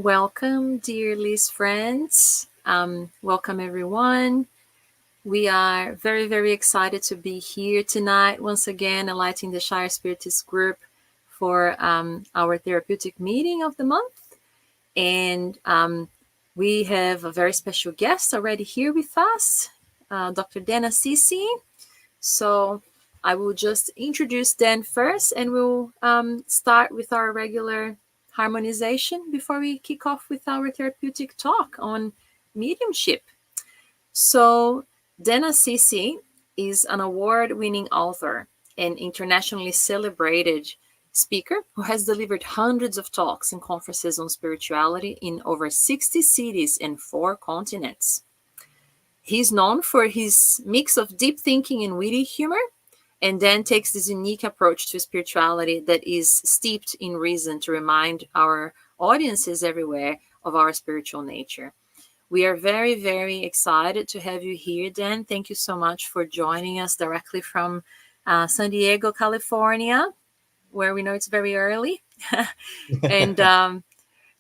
Welcome, dear Liz friends. Welcome, everyone. We are very, very excited to be here tonight, once again, enlightening the Shire Spiritist group for our therapeutic meeting of the month. And we have a very special guest already here with us, Dr. Dana Sisi. So I will just introduce Dan first, and we'll start with our regular harmonization before we kick off with our therapeutic talk on mediumship. So Dana Sisi is an award-winning author and internationally celebrated speaker who has delivered hundreds of talks and conferences on spirituality in over 60 cities and 4 continents. He's known for his mix of deep thinking and witty humor, and then takes this unique approach to spirituality that is steeped in reason to remind our audiences everywhere of our spiritual nature. We are very, very excited to have you here, Dan. Thank you so much for joining us directly from San Diego, California, where we know it's very early. And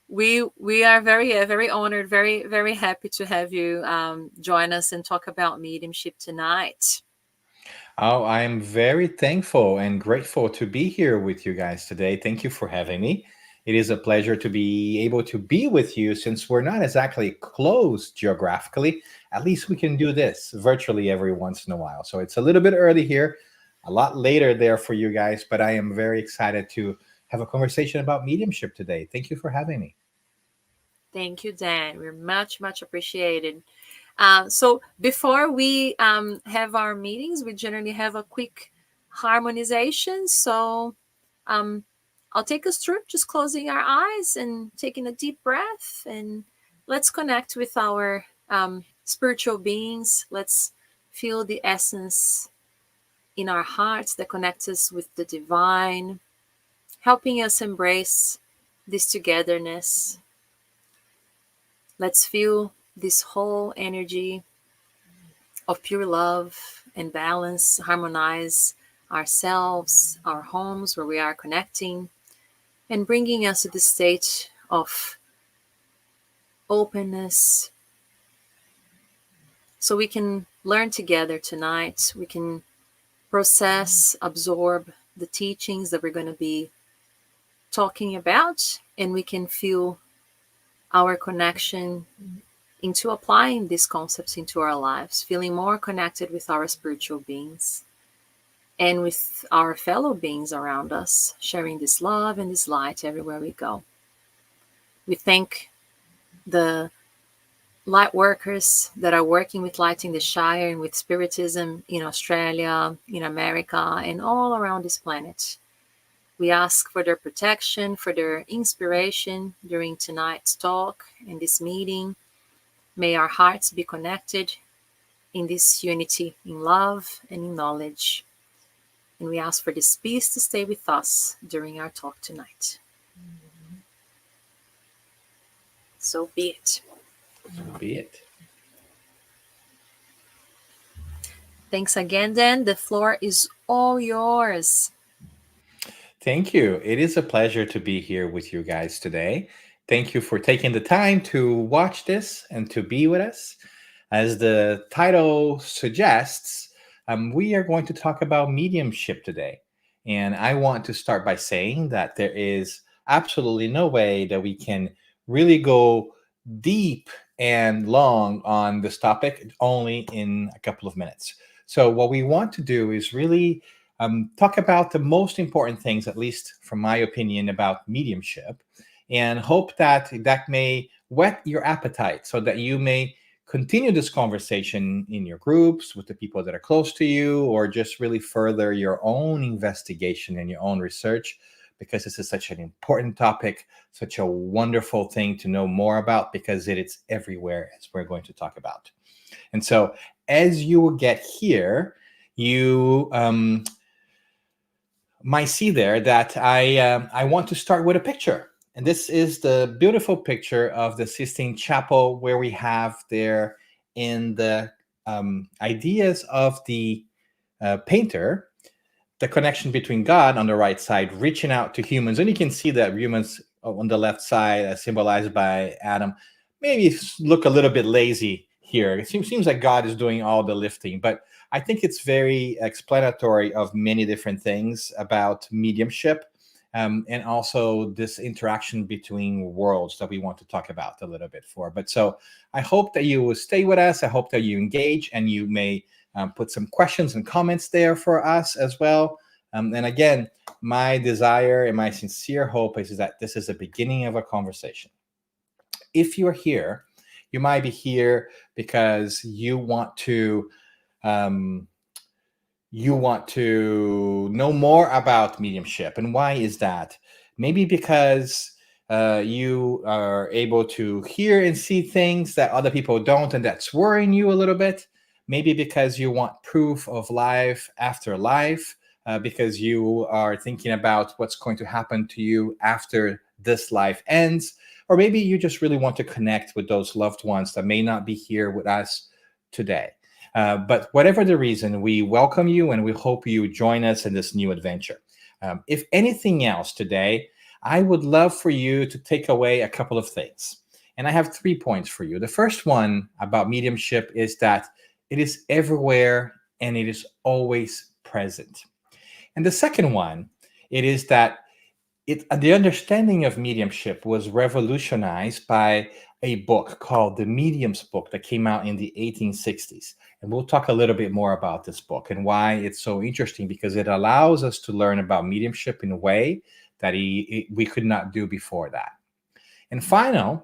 we are very honored, very, very happy to have you join us and talk about mediumship tonight. Oh, I am very thankful and grateful to be here with you guys today. Thank you for having me. It is a pleasure to be able to be with you since we're not exactly close geographically. At least we can do this virtually every once in a while. So it's a little bit early here, a lot later there for you guys, but I am very excited to have a conversation about mediumship today. Thank you for having me. Thank you, Dan. We're much, much appreciated. So before we have our meetings, we generally have a quick harmonization. So I'll take us through, just closing our eyes and taking a deep breath. And let's connect with our spiritual beings. Let's feel the essence in our hearts that connects us with the divine, helping us embrace this togetherness. Let's feel this whole energy of pure love and balance harmonize ourselves, our homes where we are connecting, and bringing us to the state of openness so we can learn together tonight. We can process, absorb the teachings that we're going to be talking about, and we can feel our connection into applying these concepts into our lives, feeling more connected with our spiritual beings and with our fellow beings around us, sharing this love and this light everywhere we go. We thank the light workers that are working with lighting the Shire and with Spiritism in Australia, in America, and all around this planet. We ask for their protection, for their inspiration during tonight's talk and this meeting. May our hearts be connected in this unity, in love and in knowledge. And we ask for this peace to stay with us during our talk tonight. So be it. So be it. Thanks again, Dan. The floor is all yours. Thank you. It is a pleasure to be here with you guys today. Thank you for taking the time to watch this and to be with us. As the title suggests, we are going to talk about mediumship today. And I want to start by saying that there is absolutely no way that we can really go deep and long on this topic only in a couple of minutes. So, what we want to do is really talk about the most important things, at least from my opinion, about mediumship, and hope that that may whet your appetite so that you may continue this conversation in your groups with the people that are close to you, or just really further your own investigation and your own research, because this is such an important topic, such a wonderful thing to know more about, because it is everywhere, as we're going to talk about. And so as you will get here, you might see there that I want to start with a picture. And this is the beautiful picture of the Sistine Chapel, where we have there in the ideas of the painter, the connection between God on the right side, reaching out to humans. And you can see that humans on the left side, symbolized by Adam, maybe look a little bit lazy here. It seems like God is doing all the lifting, but I think it's very explanatory of many different things about mediumship, and also this interaction between worlds that we want to talk about a little bit for. But so I hope that you will stay with us. I hope that you engage and you may put some questions and comments there for us as well. And again, my desire and my sincere hope is that this is the beginning of a conversation. If you're here, you might be here because um, you want to know more about mediumship. And why is that? Maybe because you are able to hear and see things that other people don't, and that's worrying you a little bit. Maybe because you want proof of life after life, because you are thinking about what's going to happen to you after this life ends. Or maybe you just really want to connect with those loved ones that may not be here with us today. But whatever the reason, we welcome you and we hope you join us in this new adventure. If anything else today, I would love for you to take away a couple of things. And I have 3 points for you. The first one about mediumship is that it is everywhere and it is always present. And the second one, it is that the understanding of mediumship was revolutionized by a book called The Medium's Book that came out in the 1860s. And we'll talk a little bit more about this book and why it's so interesting, because it allows us to learn about mediumship in a way that we could not do before that. And finally,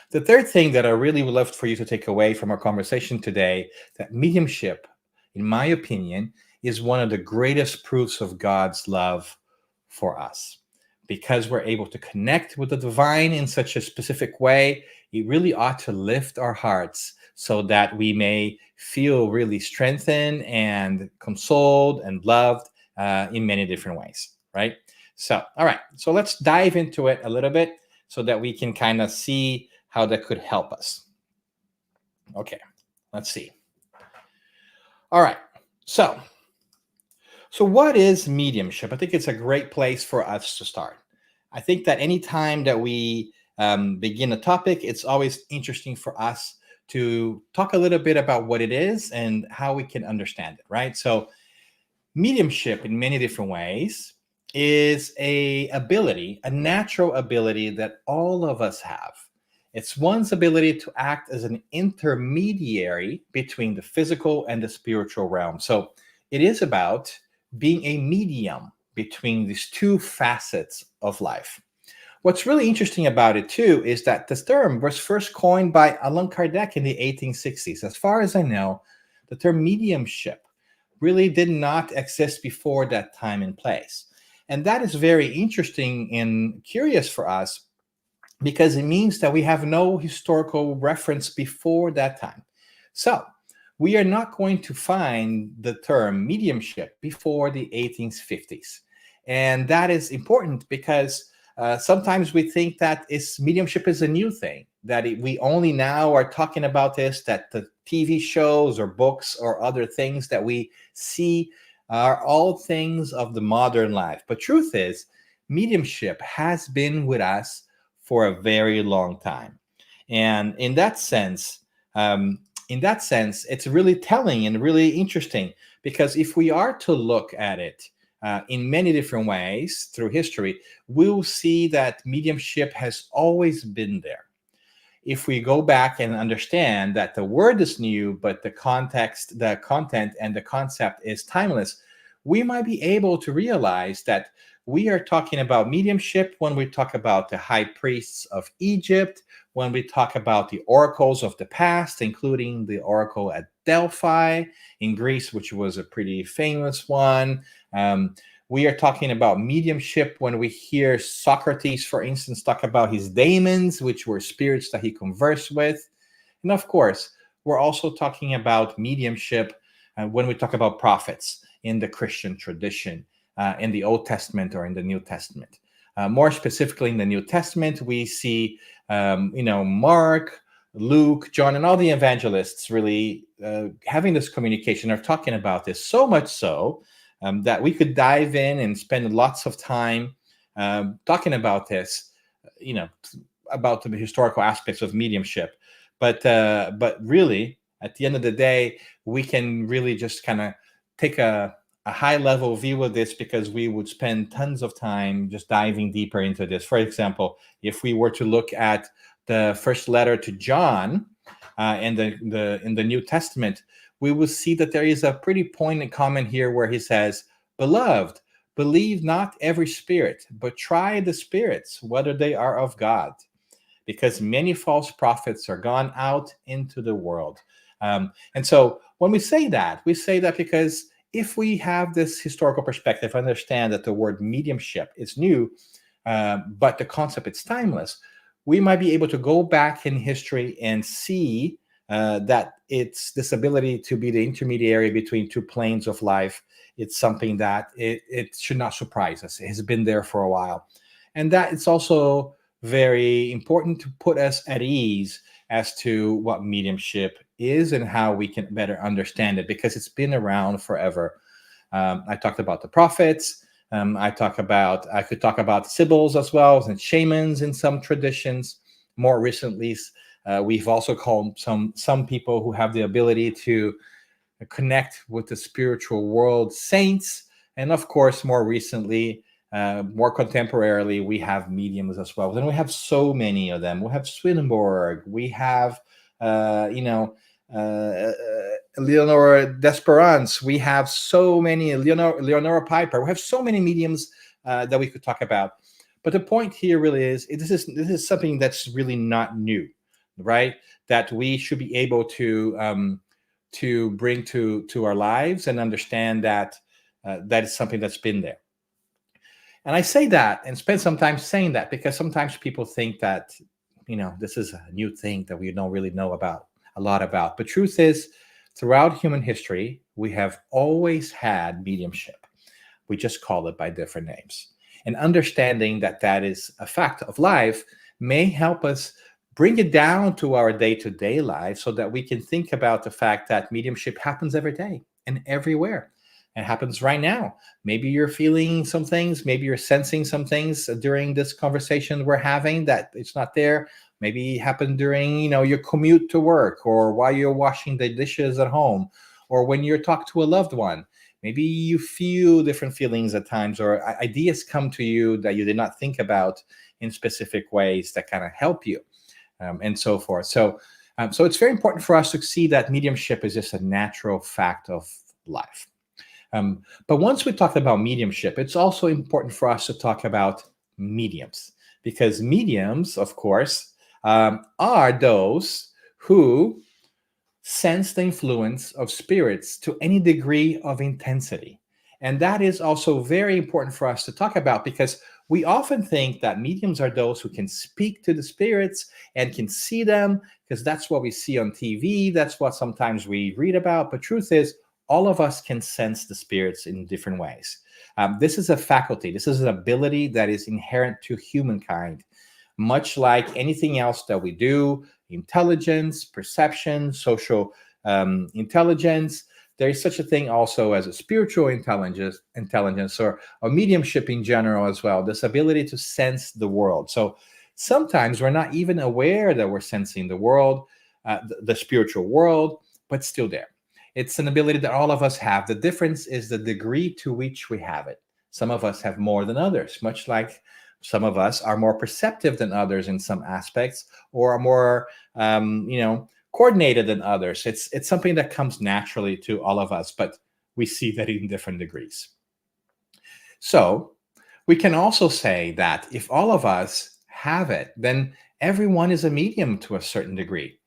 the third thing that I really would love for you to take away from our conversation today, that mediumship, in my opinion, is one of the greatest proofs of God's love for us. Because we're able to connect with the divine in such a specific way, it really ought to lift our hearts so that we may feel really strengthened and consoled and loved in many different ways, right? So, all right, so let's dive into it a little bit so that we can kind of see how that could help us. Okay, let's see. All right, so what is mediumship? I think it's a great place for us to start. I think that anytime that we begin a topic, it's always interesting for us to talk a little bit about what it is and how we can understand it, right? So mediumship in many different ways is a natural ability that all of us have. It's one's ability to act as an intermediary between the physical and the spiritual realm. So it is about being a medium between these two facets of life. What's really interesting about it, too, is that this term was first coined by Allan Kardec in the 1860s. As far as I know, the term mediumship really did not exist before that time and place. And that is very interesting and curious for us, because it means that we have no historical reference before that time. So we are not going to find the term mediumship before the 1850s. And that is important because sometimes we think that mediumship is a new thing, that we only now are talking about this, that the TV shows or books or other things that we see are all things of the modern life. But truth is, mediumship has been with us for a very long time. And in that sense, it's really telling and really interesting, because if we are to look at it in many different ways through history, we'll see that mediumship has always been there. If we go back and understand that the word is new, but the context, the content, and the concept is timeless, we might be able to realize that we are talking about mediumship when we talk about the high priests of Egypt, when we talk about the oracles of the past, including the oracle at Delphi in Greece, which was a pretty famous one. We are talking about mediumship when we hear Socrates, for instance, talk about his daemons, which were spirits that he conversed with. And of course, we're also talking about mediumship when we talk about prophets in the Christian tradition, in the Old Testament or in the New Testament. More specifically, in the New Testament, we see, Mark, Luke, John, and all the evangelists really having this communication or talking about this, so much so that we could dive in and spend lots of time talking about this, you know, about the historical aspects of mediumship. But really, at the end of the day, we can really just kind of take a high level view of this, because we would spend tons of time just diving deeper into this. For example, if we were to look at the first letter to John in the New Testament, we will see that there is a pretty poignant comment here where he says, "Beloved, believe not every spirit, but try the spirits whether they are of God, because many false prophets are gone out into the world." And so when we say that because if we have this historical perspective, understand that the word mediumship is new, but the concept is timeless, we might be able to go back in history and see that it's this ability to be the intermediary between two planes of life. It's something that it should not surprise us. It has been there for a while. And that it's also very important to put us at ease as to what mediumship is and how we can better understand it, because it's been around forever. I talked about the prophets. I could talk about sibyls as well, and shamans in some traditions. More recently, we've also called some people who have the ability to connect with the spiritual world saints. And of course, more recently, more contemporarily, we have mediums as well. And we have so many of them. We have Swedenborg. We have, Leonora Desperance. We have so many, Leonora Piper. We have so many mediums that we could talk about. But the point here really is this is something that's really not new, right? That we should be able to bring to our lives and understand that that is something that's been there. And I say that and spend some time saying that because sometimes people think that, this is a new thing that we don't really know about a lot about. But truth is, throughout human history, we have always had mediumship. We just call it by different names. And understanding that that is a fact of life may help us bring it down to our day-to-day life so that we can think about the fact that mediumship happens every day and everywhere. It happens right now. Maybe you're feeling some things, maybe you're sensing some things during this conversation we're having that it's not there. Maybe it happened during, your commute to work, or while you're washing the dishes at home, or when you're talking to a loved one. Maybe you feel different feelings at times, or ideas come to you that you did not think about in specific ways that kind of help you, and so forth. So it's very important for us to see that mediumship is just a natural fact of life. But once we talk about mediumship, it's also important for us to talk about mediums, because mediums, of course, are those who sense the influence of spirits to any degree of intensity. And that is also very important for us to talk about, because we often think that mediums are those who can speak to the spirits and can see them, because that's what we see on TV. That's what sometimes we read about. But truth is, all of us can sense the spirits in different ways. This is a faculty. This is an ability that is inherent to humankind. Much like anything else that we do, intelligence, perception, social intelligence, there is such a thing also as a spiritual intelligence or mediumship in general as well, this ability to sense the world. So sometimes we're not even aware that we're sensing the world, the spiritual world, but still there. It's an ability that all of us have. The difference is the degree to which we have it. Some of us have more than others, much like some of us are more perceptive than others in some aspects, or are more, coordinated than others. It's something that comes naturally to all of us, but we see that in different degrees. So we can also say that if all of us have it, then everyone is a medium to a certain degree.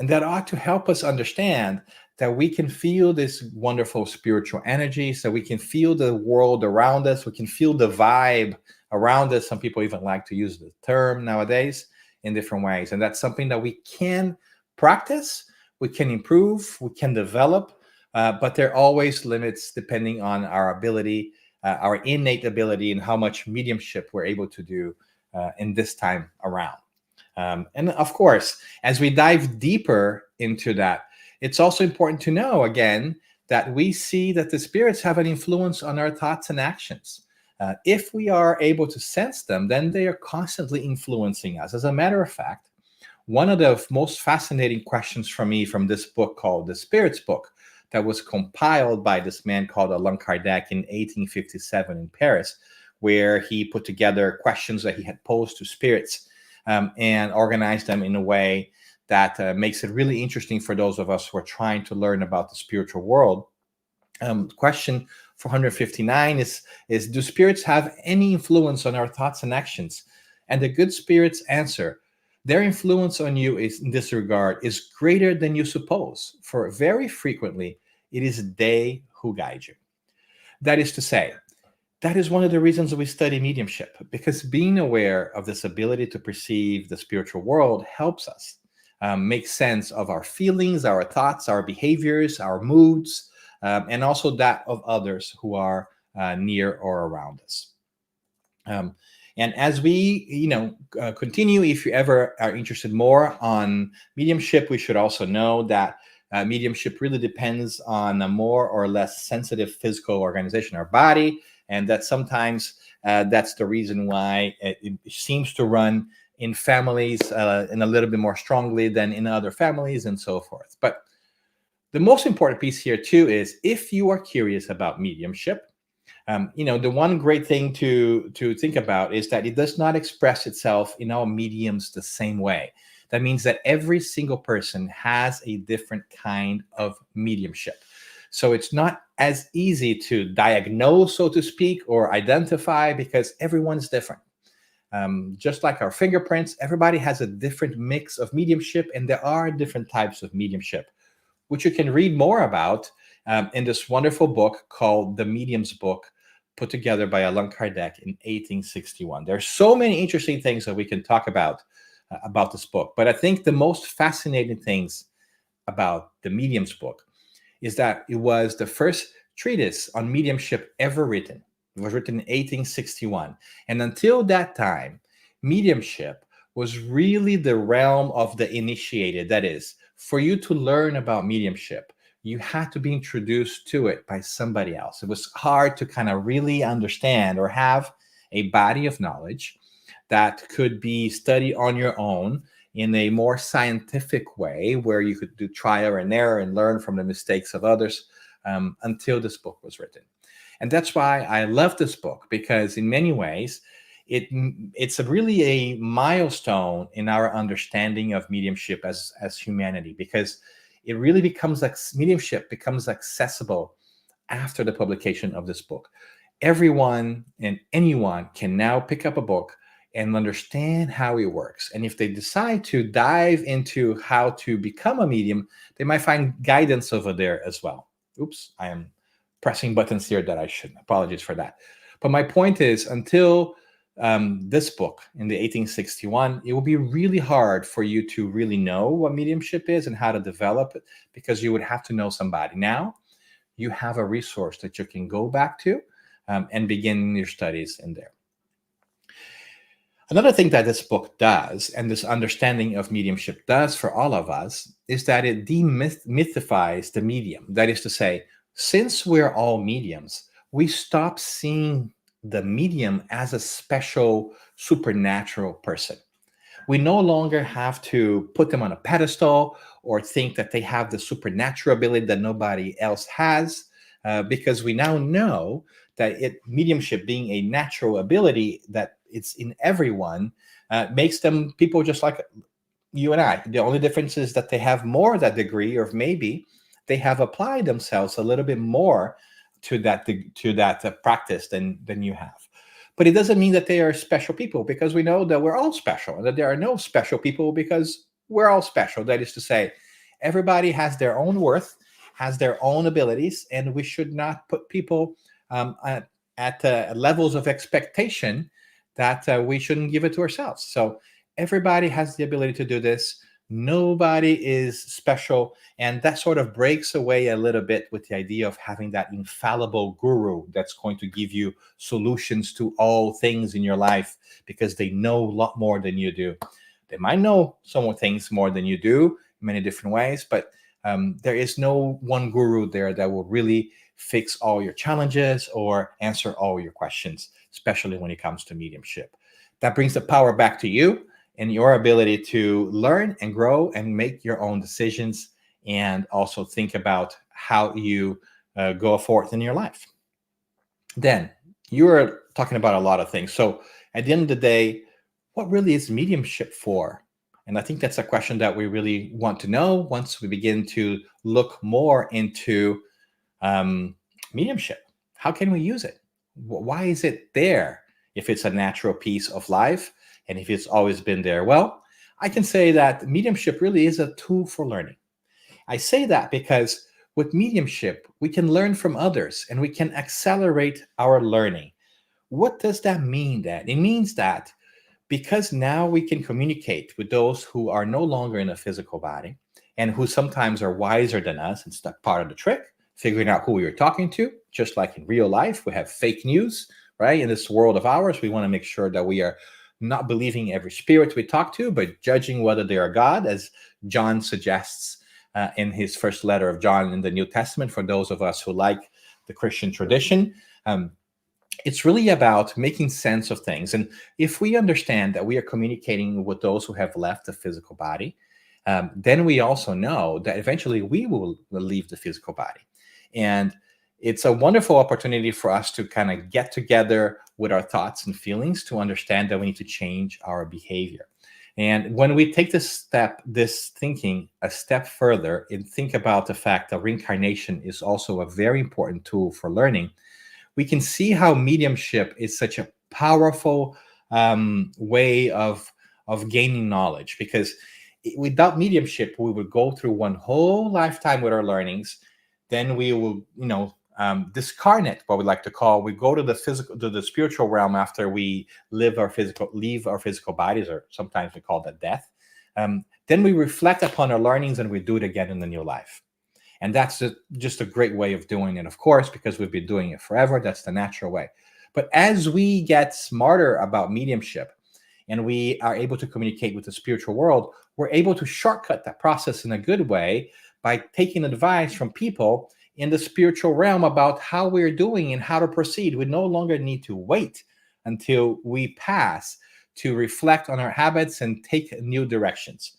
And that ought to help us understand that we can feel this wonderful spiritual energy, so we can feel the world around us, we can feel the vibe around us. Some people even like to use the term nowadays in different ways. And that's something that we can practice, we can improve, we can develop, but there are always limits depending on our ability, our innate ability, and how much mediumship we're able to do in this time around. And of course, as we dive deeper into that, it's also important to know, again, that we see that the spirits have an influence on our thoughts and actions. If we are able to sense them, then they are constantly influencing us. As a matter of fact, one of the most fascinating questions for me from this book called the Spirits book, that was compiled by this man called Allan Kardec in 1857 in Paris, where he put together questions that he had posed to spirits, and organized them in a way that makes it really interesting for those of us who are trying to learn about the spiritual world. Question 459 is, do spirits have any influence on our thoughts and actions? And the good spirits answer, their influence on you is, in this regard, is greater than you suppose, for very frequently it is they who guide you. That is to say, that is one of the reasons we study mediumship, because being aware of this ability to perceive the spiritual world helps us make sense of our feelings, our thoughts, our behaviors, our moods, and also that of others who are near or around us. And as we, continue, if you ever are interested more on mediumship, we should also know that mediumship really depends on a more or less sensitive physical organization, our body, and that sometimes that's the reason why it seems to run in families in a little bit more strongly than in other families, and so forth. But the most important piece here too is, if you are curious about mediumship, the one great thing to think about is that it does not express itself in all mediums the same way. That means that every single person has a different kind of mediumship. So it's not as easy to diagnose, so to speak, or identify, because everyone's different. Just like our fingerprints, everybody has a different mix of mediumship, and there are different types of mediumship, which you can read more about in this wonderful book called The Medium's Book, put together by Allan Kardec in 1861. There's so many interesting things that we can talk about this book. But I think the most fascinating things about The Medium's Book is that it was the first treatise on mediumship ever written. It was written in 1861. And until that time, mediumship was really the realm of the initiated. That is, for you to learn about mediumship, you had to be introduced to it by somebody else. It was hard to kind of really understand or have a body of knowledge that could be studied on your own in a more scientific way, where you could do trial and error and learn from the mistakes of others, until this book was written. And that's why I love this book, because in many ways, it's really a milestone in our understanding of mediumship as humanity, because it really becomes like mediumship becomes accessible after the publication of this book. Everyone and anyone can now pick up a book and understand how it works. And if they decide to dive into how to become a medium, they might find guidance over there as well. Oops, I am pressing buttons here that I shouldn't. Apologies for that. But my point is, until this book in the 1861, it will be really hard for you to really know what mediumship is and how to develop it, because you would have to know somebody. Now you have a resource that you can go back to and begin your studies in there. Another thing that this book does, and this understanding of mediumship does for all of us, is that it demythifies the medium. That is to say, since we're all mediums, we stop seeing the medium as a special supernatural person. We no longer have to put them on a pedestal or think that they have the supernatural ability that nobody else has, because we now know that mediumship being a natural ability that it's in everyone, makes them people just like you and I. The only difference is that they have more that degree, or maybe they have applied themselves a little bit more to that practice than you have. But it doesn't mean that they are special people, because we know that we're all special, and that there are no special people because we're all special. That is to say, everybody has their own worth, has their own abilities, and we should not put people at levels of expectation that we shouldn't give it to ourselves. So everybody has the ability to do this. Nobody is special. And that sort of breaks away a little bit with the idea of having that infallible guru that's going to give you solutions to all things in your life, because they know a lot more than you do. They might know some things more than you do in many different ways, but there is no one guru there that will really fix all your challenges or answer all your questions. especially when it comes to mediumship. That brings the power back to you and your ability to learn and grow and make your own decisions, and also think about how you go forth in your life. Then you are talking about a lot of things. So at the end of the day, what really is mediumship for? And I think that's a question that we really want to know once we begin to look more into um, mediumship. How can we use it? Why is it there if it's a natural piece of life and if it's always been there? Well, I can say that mediumship really is a tool for learning. I say that because with mediumship, we can learn from others and we can accelerate our learning. What does that mean then? It means that because now we can communicate with those who are no longer in a physical body and who sometimes are wiser than us. It's that part of the trick, figuring out who we are talking to. Just like in real life, we have fake news, right? In this world of ours, we want to make sure that we are not believing every spirit we talk to, but judging whether they are God, as John suggests in his first letter of John in the New Testament, for those of us who like the Christian tradition. It's really about making sense of things. And if we understand that we are communicating with those who have left the physical body, then we also know that eventually we will leave the physical body. And it's a wonderful opportunity for us to kind of get together with our thoughts and feelings to understand that we need to change our behavior. And when we take this thinking a step further and think about the fact that reincarnation is also a very important tool for learning, we can see how mediumship is such a powerful way of gaining knowledge. Because without mediumship, we would go through one whole lifetime with our learnings, then we will, discarnate, what we like to call. We go to the spiritual realm after we leave our physical bodies, or sometimes we call that death. Then we reflect upon our learnings and we do it again in the new life. And that's just a great way of doing it, of course, because we've been doing it forever. That's the natural way. But as we get smarter about mediumship and we are able to communicate with the spiritual world, we're able to shortcut that process in a good way by taking advice from people in the spiritual realm about how we're doing and how to proceed. We no longer need to wait until we pass to reflect on our habits and take new directions.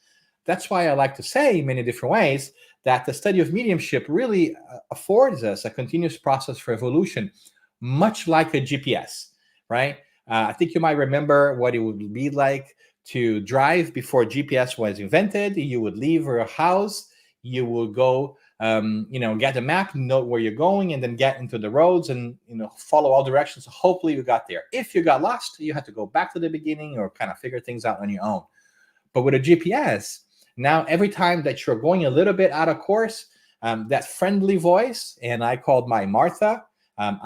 That's why I like to say in many different ways that the study of mediumship really affords us a continuous process for evolution, much like a GPS, right? I think you might remember what it would be like to drive before GPS was invented. You would leave your house, you would go, get a map, know where you're going, and then get into the roads and, follow all directions. Hopefully you got there. If you got lost, you had to go back to the beginning or kind of figure things out on your own. But with a GPS, now, every time that you're going a little bit out of course, that friendly voice, and I called my Martha.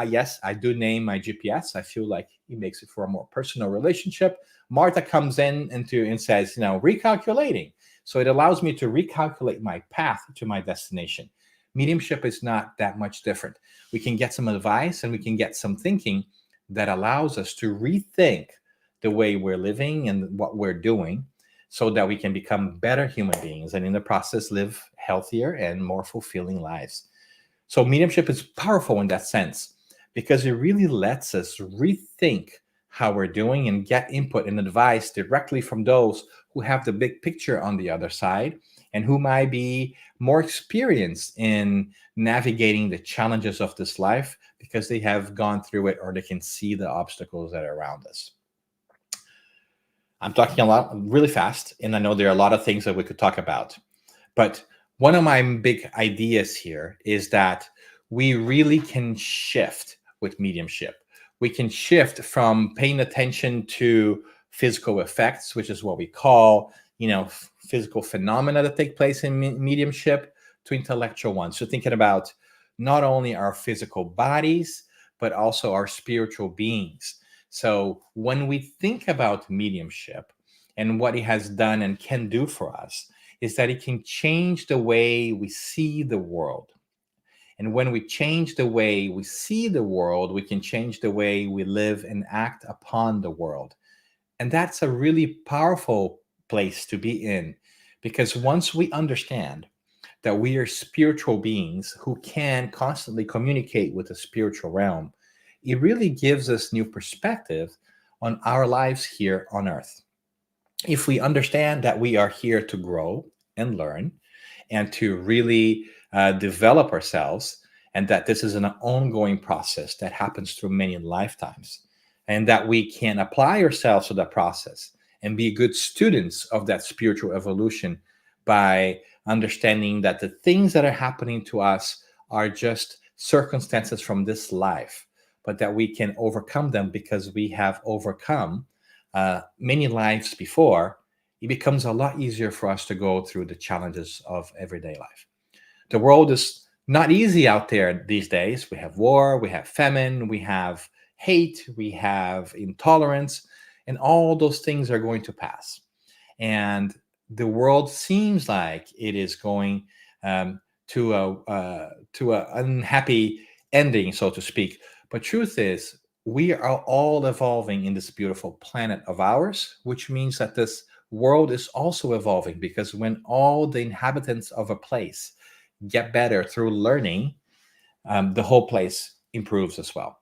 Yes, I do name my GPS. I feel like he makes it for a more personal relationship. Martha comes in and says, recalculating. So it allows me to recalculate my path to my destination. Mediumship is not that much different. We can get some advice and we can get some thinking that allows us to rethink the way we're living and what we're doing, so that we can become better human beings and in the process live healthier and more fulfilling lives. So mediumship is powerful in that sense because it really lets us rethink how we're doing and get input and advice directly from those who have the big picture on the other side and who might be more experienced in navigating the challenges of this life because they have gone through it or they can see the obstacles that are around us. I'm talking a lot really fast, and I know there are a lot of things that we could talk about. But one of my big ideas here is that we really can shift with mediumship. We can shift from paying attention to physical effects, which is what we call, physical phenomena that take place in mediumship, to intellectual ones. So thinking about not only our physical bodies, but also our spiritual beings. So when we think about mediumship and what it has done and can do for us, is that it can change the way we see the world. And when we change the way we see the world, we can change the way we live and act upon the world. And that's a really powerful place to be in, because once we understand that we are spiritual beings who can constantly communicate with the spiritual realm, it really gives us new perspective on our lives here on earth. If we understand that we are here to grow and learn and to really develop ourselves, and that this is an ongoing process that happens through many lifetimes, and that we can apply ourselves to that process and be good students of that spiritual evolution by understanding that the things that are happening to us are just circumstances from this life, but that we can overcome them because we have overcome many lives before. It becomes a lot easier for us to go through the challenges of everyday life. The world is not easy out there these days. We have war, we have famine, we have hate, we have intolerance, and all those things are going to pass. And the world seems like it is going to a unhappy ending, so to speak. But truth is, we are all evolving in this beautiful planet of ours, which means that this world is also evolving, because when all the inhabitants of a place get better through learning, the whole place improves as well.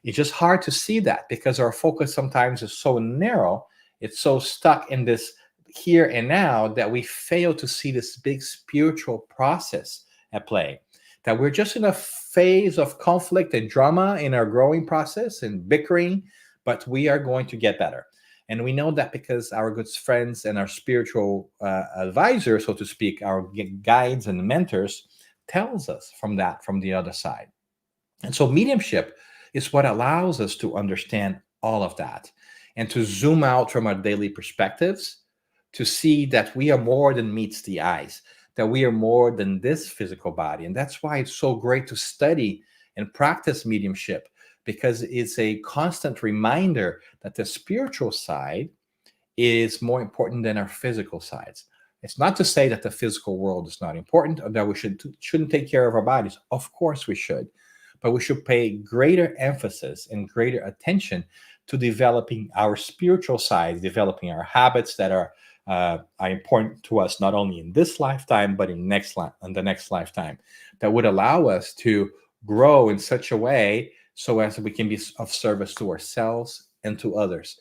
It's just hard to see that because our focus sometimes is so narrow. It's so stuck in this here and now that we fail to see this big spiritual process at play. That we're just in a phase of conflict and drama in our growing process and bickering, but we are going to get better. And we know that because our good friends and our spiritual advisors, so to speak, our guides and mentors, tells us from the other side. And so mediumship is what allows us to understand all of that and to zoom out from our daily perspectives to see that we are more than meets the eyes, that we are more than this physical body. And that's why it's so great to study and practice mediumship, because it's a constant reminder that the spiritual side is more important than our physical sides. It's not to say that the physical world is not important or that we shouldn't take care of our bodies. Of course we should, but we should pay greater emphasis and greater attention to developing our spiritual side, developing our habits that are important to us not only in this lifetime but in the next lifetime, that would allow us to grow in such a way so as we can be of service to ourselves and to others.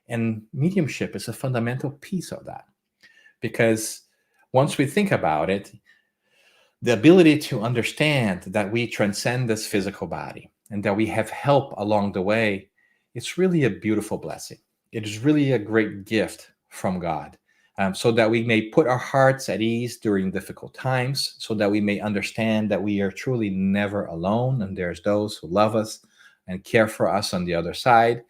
And mediumship is a fundamental piece of that, because once we think about it, the ability to understand that we transcend this physical body and that we have help along the way, it's really a beautiful blessing. It is really a great gift from God, so that we may put our hearts at ease during difficult times, so that we may understand that we are truly never alone and there's those who love us and care for us on the other side.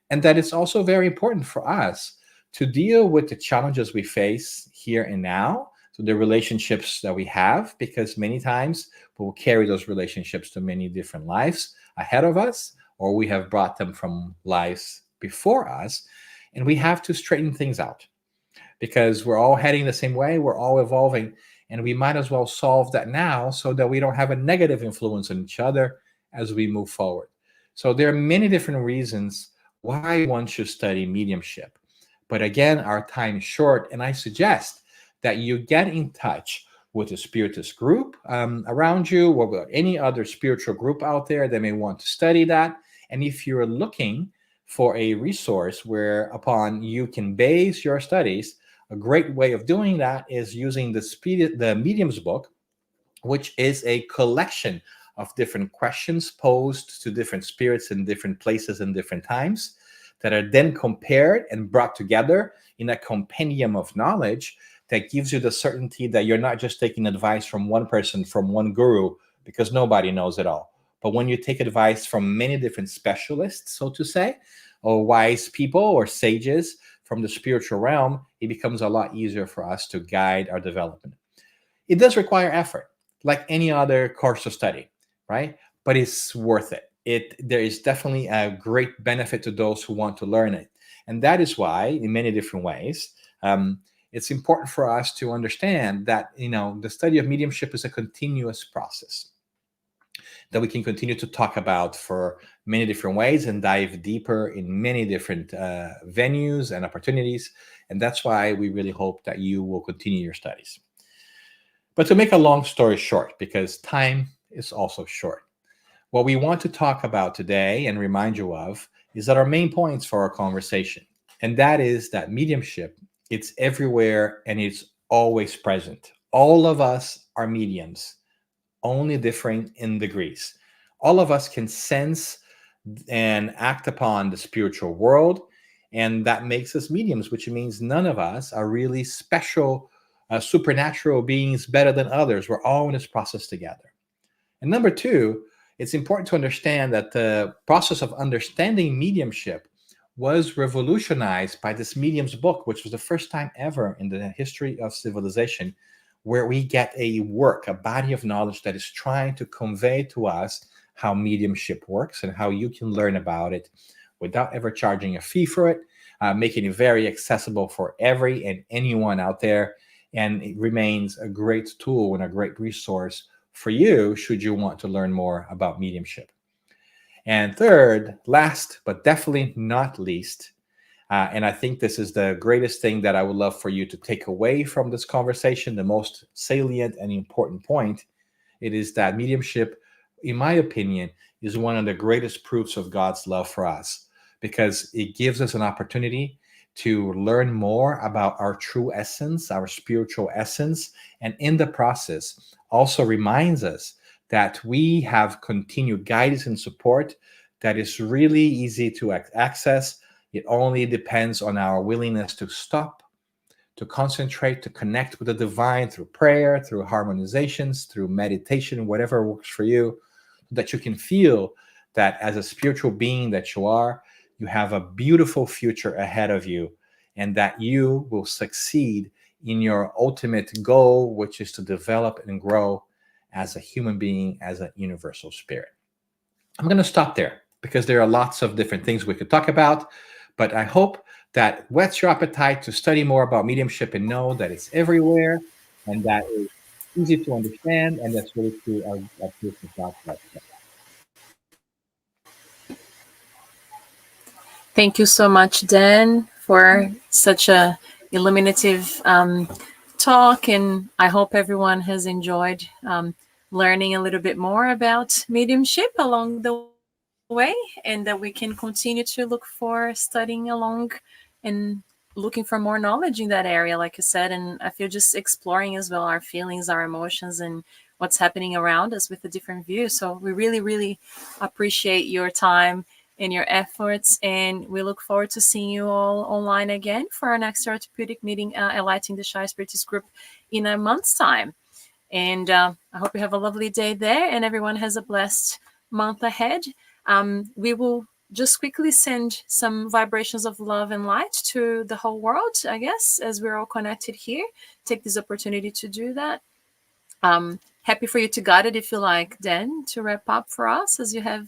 And that it's also very important for us to deal with the challenges we face here and now, so the relationships that we have, because many times we will carry those relationships to many different lives ahead of us, or we have brought them from lives before us, and we have to straighten things out, because we're all heading the same way, we're all evolving, and we might as well solve that now so that we don't have a negative influence on each other as we move forward. So there are many different reasons why one should study mediumship. But again, our time is short, and I suggest that you get in touch with a Spiritist group around you, or with any other spiritual group out there that may want to study that. And if you're looking for a resource whereupon you can base your studies, a great way of doing that is using the Medium's book, which is a collection of different questions posed to different spirits in different places and different times, that are then compared and brought together in a compendium of knowledge that gives you the certainty that you're not just taking advice from one person, from one guru, because nobody knows it all. But when you take advice from many different specialists, so to say, or wise people or sages from the spiritual realm, it becomes a lot easier for us to guide our development. It does require effort, like any other course of study, right? But it's worth it. There is definitely a great benefit to those who want to learn it. And that is why, in many different ways, it's important for us to understand that, the study of mediumship is a continuous process that we can continue to talk about for many different ways and dive deeper in many different venues and opportunities. And that's why we really hope that you will continue your studies. But to make a long story short, because time is also short, What we want to talk about today and remind you of is that our main points for our conversation, and that is that mediumship, it's everywhere and it's always present. All of us are mediums, only differing in degrees. All of us can sense and act upon the spiritual world, and that makes us mediums, which means none of us are really special, supernatural beings better than others. We're all in this process together. And number two, it's important to understand that the process of understanding mediumship was revolutionized by this medium's book, which was the first time ever in the history of civilization where we get a work, a body of knowledge that is trying to convey to us how mediumship works and how you can learn about it without ever charging a fee for it, making it very accessible for every and anyone out there. And it remains a great tool and a great resource for you should you want to learn more about mediumship. And third, last but definitely not least, and I think this is the greatest thing that I would love for you to take away from this conversation, the most salient and important point, it is that mediumship, in my opinion, is one of the greatest proofs of God's love for us because it gives us an opportunity to learn more about our true essence, our spiritual essence, and in the process also reminds us that we have continued guidance and support that is really easy to access. It only depends on our willingness to stop, to concentrate, to connect with the divine through prayer, through harmonizations, through meditation, whatever works for you, that you can feel that as a spiritual being that you are, you have a beautiful future ahead of you and that you will succeed in your ultimate goal, which is to develop and grow as a human being, as a universal spirit. I'm going to stop there because there are lots of different things we could talk about, but I hope that whets your appetite to study more about mediumship and know that it's everywhere and that it's easy to understand and that's really true of proof of God's love. Thank you so much, Dan, for such a illuminative talk, and I hope everyone has enjoyed learning a little bit more about mediumship along the way, and that we can continue to look for studying along and looking for more knowledge in that area, like you said. And I feel just exploring as well our feelings, our emotions, and what's happening around us with a different view. So we really, really appreciate your time and your efforts, and we look forward to seeing you all online again for our next therapeutic meeting, Enlightening the Shire Spiritist group, in a month's time. And I hope you have a lovely day there and everyone has a blessed month ahead. We will just quickly send some vibrations of love and light to the whole world, I guess, as we're all connected here. Take this opportunity to do that. Happy for you to guide it if you like, Dan, to wrap up for us, as you have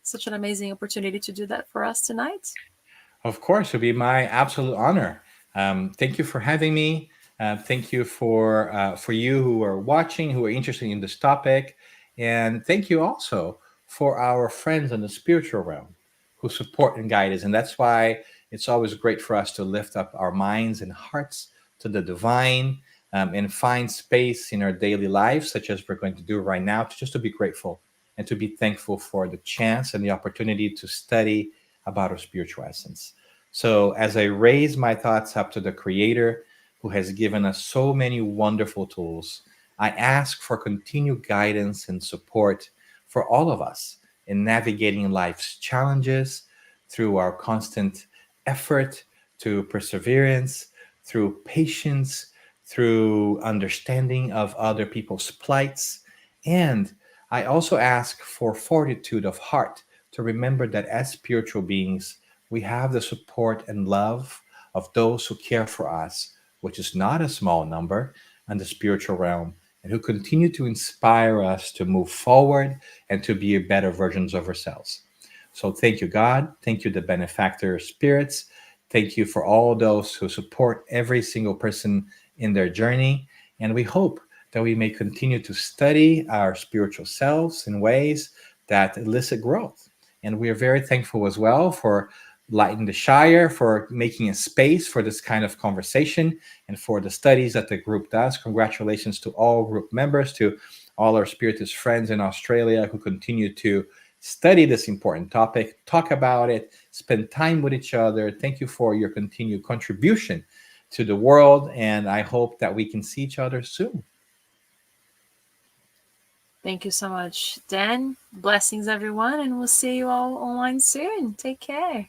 such an amazing opportunity to do that for us tonight. Of course, it would be my absolute honor. Thank you for having me. Thank you for you who are watching, who are interested in this topic, and thank you also for our friends in the spiritual realm who support and guide us. And that's why it's always great for us to lift up our minds and hearts to the divine and find space in our daily lives, such as we're going to do right now, to just to be grateful and to be thankful for the chance and the opportunity to study about our spiritual essence. So, as I raise my thoughts up to the Creator who has given us so many wonderful tools, I ask for continued guidance and support for all of us in navigating life's challenges through our constant effort, to perseverance, through patience, through understanding of other people's plights. And I also ask for fortitude of heart to remember that as spiritual beings, we have the support and love of those who care for us, which is not a small number in the spiritual realm, and who continue to inspire us to move forward and to be better versions of ourselves. So thank you, God. Thank you, the benefactor spirits. Thank you for all those who support every single person in their journey. And we hope that we may continue to study our spiritual selves in ways that elicit growth. And we are very thankful as well for Lighten the Shire, for making a space for this kind of conversation and for the studies that the group does. Congratulations to all group members, to all our Spiritist friends in Australia who continue to study this important topic, talk about it, spend time with each other. Thank you for your continued contribution to the world. And I hope that we can see each other soon. Thank you so much, Dan. Blessings, everyone, and we'll see you all online soon. Take care.